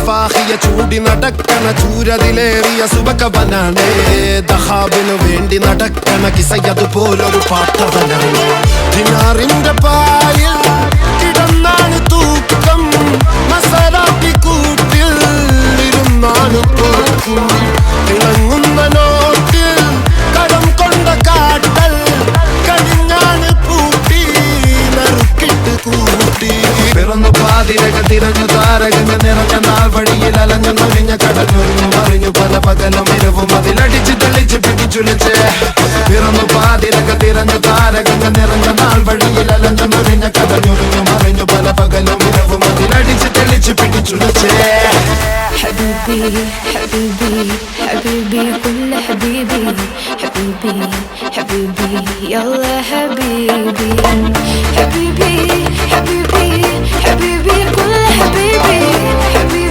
റഫാഹിയ ചൂടി നടക്കണ ചൂരതിലേറിയ സുബകവനാണ് ദഹാബിനു വേണ്ടി നടക്കണ കിസയതുപോലൊരു പാട്ടവനാണ് ദിനാറിന്റെ പായിൽ കിടന്നാണ് തൂക്കം മസറാത്തി കൂട്ടിൽ ഇരുന്നാണ് തോക്കും തിളങ്ങുന്ന നോട്ടിൽ കടം കൊണ്ട കാട്ടൽ കഴിഞ്ഞാണ് പൂട്ടി നറുക്കിട്ട് കൂട്ടി പിറന്നു പാതിരക തിരഞ്ഞു താരകങ്ങ നിറഞ്ഞ നാൾ വഴിയിൽ അലഞ്ഞു നൊരിഞ്ഞ കടഞ്ഞൊരിഞ്ഞു മറിഞ്ഞു പല പകലും ഇരവും അതിലടിച്ച് തെളിച്ച് പിടിച്ചുലച്ച് പിറന്നു പാതിരക തിരഞ്ഞു താരകങ്ങ നിറഞ്ഞ നാൾ വഴിയിൽ അലഞ്ഞു നൊരിഞ്ഞ കടഞ്ഞൊരിഞ്ഞു മറിഞ്ഞു പല പകലും ഇരവും അതിലടിച്ച് തെളിച്ച് പിടിച്ചുലച്ച് حبيبي حبيبي حبيبي كل حبيبي حبيبي حبيبي يلا حبيبي حبيبي حبيبي حبيبي كل حبيبي حبيبي